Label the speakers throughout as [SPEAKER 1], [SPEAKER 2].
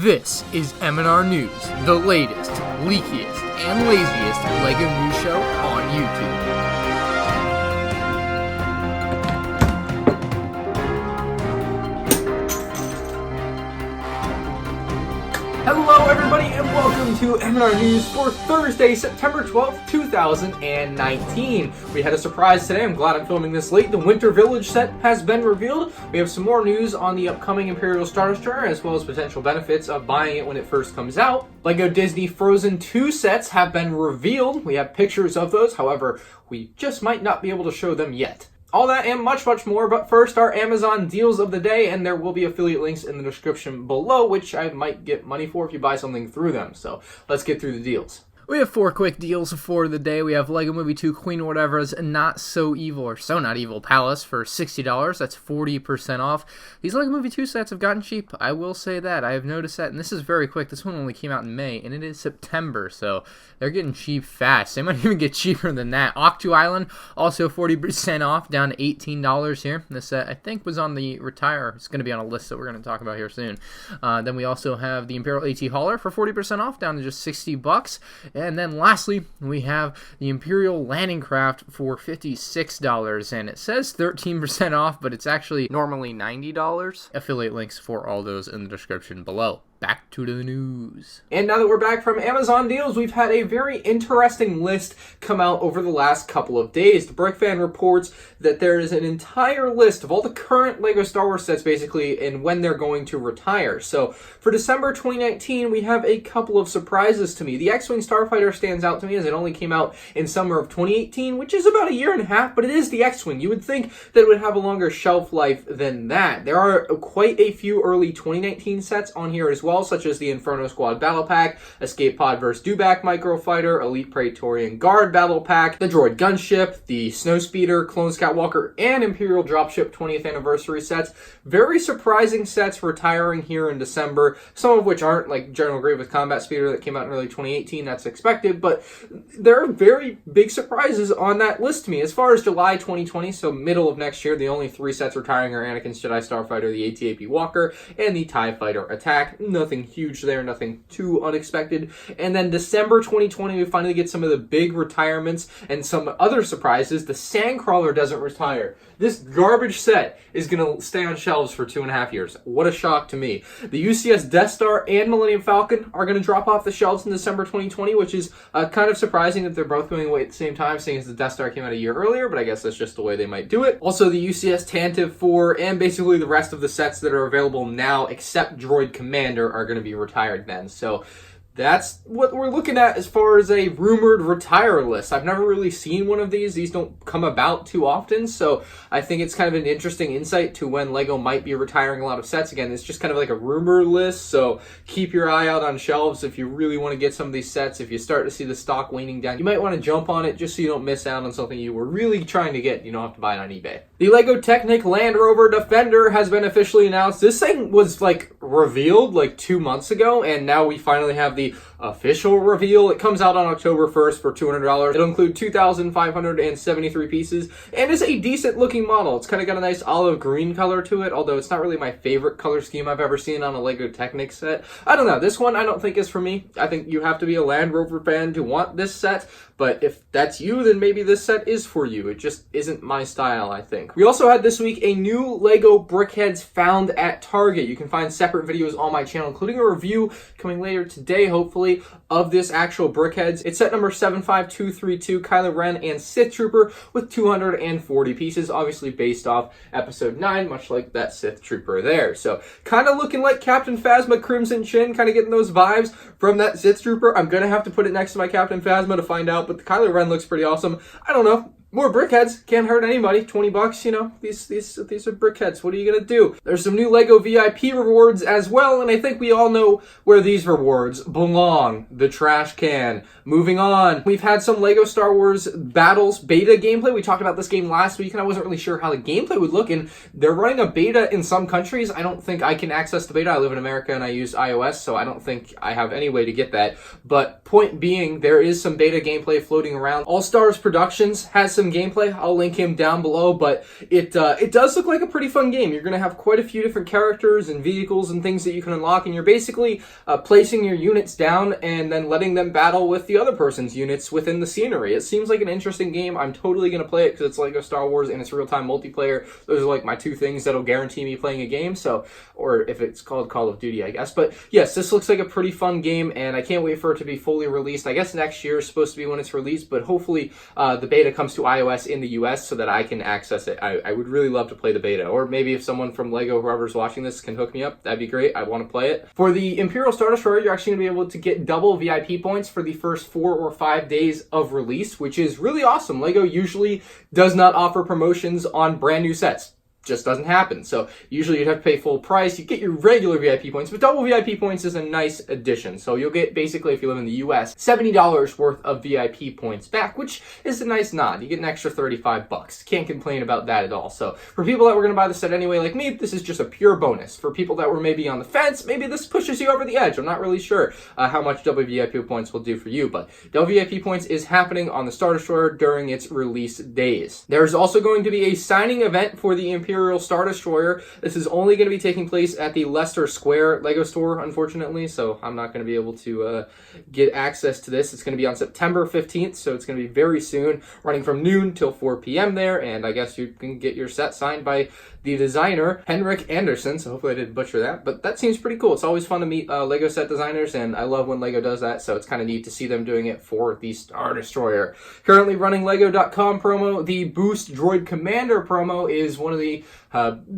[SPEAKER 1] This is M&R News, the latest, leakiest, and laziest LEGO news show on YouTube. Hello everybody and welcome to M&R News for Thursday, September 12th, 2019. We had a surprise today. I'm glad I'm filming this late. The Winter Village set has been revealed. We have some more news on the upcoming Imperial Starfighter as well as potential benefits of buying it when it first comes out. LEGO Disney Frozen 2 sets have been revealed. We have pictures of those, however, we just might not be able to show them yet. All that and much more, but first our Amazon deals of the day, and there will be affiliate links in the description below, which I might get money for if you buy something through them. So let's get through the deals. We have 4 quick deals for the day. We have LEGO Movie 2 Queen Whatever's Not So Evil or So Not Evil Palace for $60. That's 40% off. These LEGO Movie 2 sets have gotten cheap. I will say that. I have noticed that, and this is very quick. This one only came out in May, and it is September, so they're getting cheap fast. They might even get cheaper than that. Octu Island, also 40% off, down to $18 here. This set, I think, was on the retire. It's going to be on a list that we're going to talk about here soon. Then we also have the Imperial AT Hauler for 40% off, down to just $60. And then lastly, we have the Imperial Landing Craft for $56, and it says 13% off, but it's actually normally $90. Affiliate links for all those in the description below. Back to the news. And now that we're back from Amazon deals, we've had a very interesting list come out over the last couple of days. The Brick Fan reports that there is an entire list of all the current LEGO Star Wars sets, basically, and when they're going to retire. So, for December 2019, we have a couple of surprises to me. The X-Wing Starfighter stands out to me as it only came out in summer of 2018, which is about a year and a half, but it is the X-Wing. You would think that it would have a longer shelf life than that. There are quite a few early 2019 sets on here as well, such as the Inferno Squad Battle Pack, Escape Pod vs. Dewback Microfighter, Elite Praetorian Guard Battle Pack, the Droid Gunship, the Snowspeeder, Clone Scoutwalker, and Imperial Dropship 20th Anniversary sets. Very surprising sets retiring here in December, some of which aren't, like General Grievous Combat Speeder that came out in early 2018, that's expected, but there are very big surprises on that list to me. As far as July 2020, so middle of next year, the only 3 sets retiring are Anakin's Jedi Starfighter, the AT-AT Walker, and the TIE Fighter Attack. Nothing huge there, nothing too unexpected. And then December 2020, we finally get some of the big retirements and some other surprises. The Sandcrawler doesn't retire. This garbage set is going to stay on shelves for 2.5 years. What a shock to me. The UCS Death Star and Millennium Falcon are going to drop off the shelves in December 2020, which is kind of surprising that they're both going away at the same time, seeing as the Death Star came out a year earlier, but I guess that's just the way they might do it. Also, the UCS Tantive 4 and basically the rest of the sets that are available now, except Droid Commander, are going to be retired then. So that's what we're looking at as far as a rumored retire list. I've never really seen one of these. These don't come about too often, so I think it's kind of an interesting insight to when LEGO might be retiring a lot of sets. Again, it's just kind of like a rumor list, so keep your eye out on shelves if you really want to get some of these sets. If you start to see the stock waning down, you might want to jump on it just so you don't miss out on something you were really trying to get. You don't have to buy it on eBay. The LEGO Technic Land Rover Defender has been officially announced. This thing was revealed 2 months ago, and now we finally have the official reveal. It comes out on October 1st for $200. It'll include 2,573 pieces and is a decent looking model. It's kind of got a nice olive green color to it, although it's not really my favorite color scheme I've ever seen on a LEGO Technic set. I don't know. This one I don't think is for me. I think you have to be a Land Rover fan to want this set, but if that's you, then maybe this set is for you. It just isn't my style, I think. We also had this week a new LEGO Brickheadz found at Target. You can find separate videos on my channel, including a review coming later today, hopefully, of this actual Brickheadz. It's set number 75232, Kylo Ren and Sith Trooper with 240 pieces, obviously based off Episode 9, much like that Sith Trooper there. So, kind of looking like Captain Phasma Crimson Chin, kind of getting those vibes from that Sith Trooper. I'm going to have to put it next to my Captain Phasma to find out, but the Kylo Ren looks pretty awesome. I don't know. More Brickheadz, can't hurt anybody. $20, you know, these are Brickheadz. What are you gonna do? There's some new LEGO VIP rewards as well, and I think we all know where these rewards belong. The trash can. Moving on, we've had some LEGO Star Wars Battles beta gameplay. We talked about this game last week, and I wasn't really sure how the gameplay would look, and they're running a beta in some countries. I don't think I can access the beta. I live in America, and I use iOS, so I don't think I have any way to get that. But point being, there is some beta gameplay floating around. All Stars Productions has some gameplay. I'll link him down below, but it does look like a pretty fun game. You're going to have quite a few different characters and vehicles and things that you can unlock, and you're basically placing your units down and then letting them battle with the other person's units within the scenery. It seems like an interesting game. I'm totally going to play it because it's Lego Star Wars and it's real-time multiplayer. Those are like my two things that'll guarantee me playing a game, so, or if it's called Call of Duty, I guess. But yes, this looks like a pretty fun game, and I can't wait for it to be fully released. I guess next year is supposed to be when it's released, but hopefully the beta comes to iOS in the US so that I can access it. I would really love to play the beta, or maybe if someone from Lego, whoever's watching this, can hook me up, that'd be great. I want to play it. For the Imperial Star Destroyer, you're actually going to be able to get double VIP points for the first 4 or 5 days of release, which is really awesome. Lego usually does not offer promotions on brand new sets. Just doesn't happen. So usually you'd have to pay full price. You get your regular VIP points, but double VIP points is a nice addition. So you'll get, basically, if you live in the US, $70 worth of VIP points back, which is a nice nod. You get an extra $35. Can't complain about that at all. So for people that were going to buy the set anyway, like me, this is just a pure bonus. For people that were maybe on the fence, maybe this pushes you over the edge. I'm not really sure how much double VIP points will do for you, but double VIP points is happening on the Star Destroyer during its release days. There's also going to be a signing event for the Imperial Star Destroyer. This is only going to be taking place at the Leicester Square Lego store, unfortunately, so I'm not going to be able to get access to this. It's going to be on September 15th, so it's going to be very soon, running from noon till 4 p.m. there, and I guess you can get your set signed by the designer, Henrik Anderson, so hopefully I didn't butcher that, but that seems pretty cool. It's always fun to meet Lego set designers, and I love when Lego does that, so it's kind of neat to see them doing it for the Star Destroyer. Currently running Lego.com promo, the Boost Droid Commander promo is one of the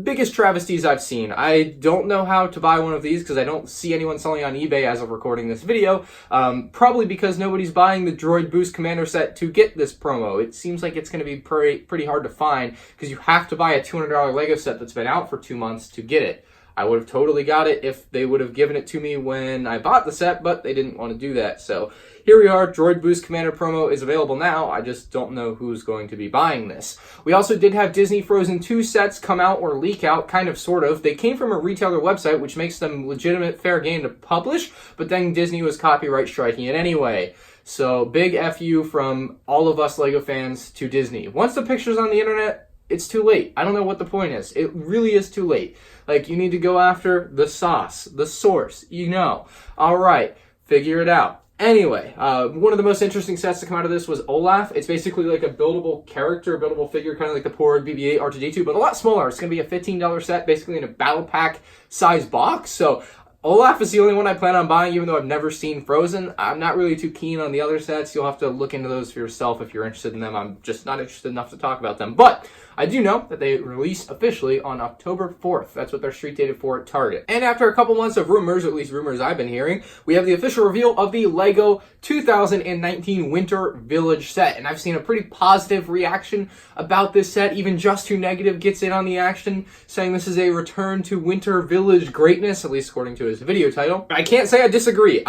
[SPEAKER 1] biggest travesties I've seen. I don't know how to buy one of these because I don't see anyone selling on eBay as of recording this video, probably because nobody's buying the Droid Boost Commander set to get this promo. It seems like it's going to be pretty hard to find because you have to buy a $200 Lego set that's been out for 2 months to get it. I would have totally got it if they would have given it to me when I bought the set, but they didn't want to do that. So here we are. Droid Boost Commander promo is available now. I just don't know who's going to be buying this. We also did have Disney Frozen 2 sets come out or leak out, kind of, sort of. They came from a retailer website, which makes them legitimate, fair game to publish, but then Disney was copyright striking it anyway. So big FU from all of us Lego fans to Disney. Once the picture's on the internet, it's too late. I don't know what the point is. It really is too late. Like, you need to go after the sauce, the source, you know. All right, figure it out. Anyway, one of the most interesting sets to come out of this was Olaf. It's basically like a buildable character, buildable figure, kind of like the poor BB-8 R2-D2, but a lot smaller. It's going to be a $15 set, basically in a battle pack size box. So Olaf is the only one I plan on buying, even though I've never seen Frozen. I'm not really too keen on the other sets. You'll have to look into those for yourself if you're interested in them. I'm just not interested enough to talk about them. But I do know that they release officially on October 4th. That's what they're street dated for at Target. And after a couple months of rumors, at least rumors I've been hearing, we have the official reveal of the LEGO 2019 Winter Village set. And I've seen a pretty positive reaction about this set. Even Just Too Negative gets in on the action, saying this is a return to Winter Village greatness, at least according to his video title. I can't say I disagree.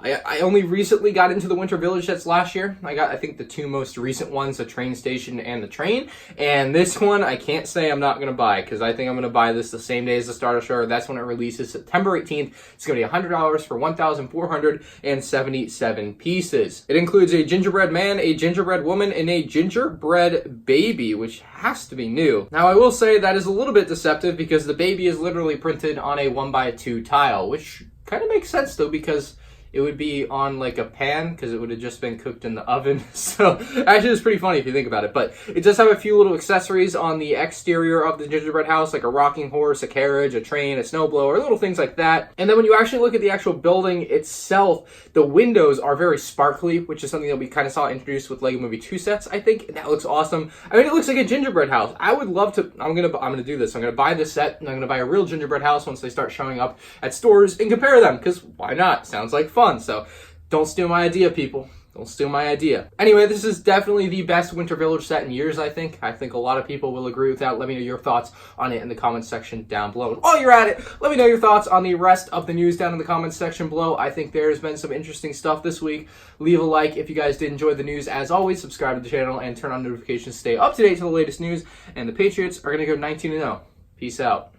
[SPEAKER 1] I only recently got into the Winter Village sets last year. I got, I think, the two most recent ones, the train station and the train. And this one, I can't say I'm not going to buy, because I think I'm going to buy this the same day as the Star Destroyer. That's when it releases, September 18th. It's going to be $100 for 1,477 pieces. It includes a gingerbread man, a gingerbread woman, and a gingerbread baby, which has to be new. Now, I will say that is a little bit deceptive, because the baby is literally printed on a 1x2 tile, which kind of makes sense, though, because it would be on like a pan because it would have just been cooked in the oven. So actually it's pretty funny if you think about it. But it does have a few little accessories on the exterior of the gingerbread house, like a rocking horse, a carriage, a train, a snowblower, little things like that. And then when you actually look at the actual building itself, the windows are very sparkly, which is something that we kind of saw introduced with Lego Movie 2 sets, I think. And that looks awesome. I mean, it looks like a gingerbread house. I would love to, I'm gonna do this. I'm gonna buy this set and I'm gonna buy a real gingerbread house once they start showing up at stores and compare them, because why not? Sounds like fun. So don't steal my idea, people. Don't steal my idea. Anyway, this is definitely the best Winter Village set in years, I think. I think a lot of people will agree with that. Let me know your thoughts on it in the comments section down below. And while you're at it, let me know your thoughts on the rest of the news down in the comments section below. I think there's been some interesting stuff this week. Leave a like if you guys did enjoy the news. As always, subscribe to the channel and turn on notifications to stay up to date to the latest news. And the Patriots are going to go 19-0. Peace out.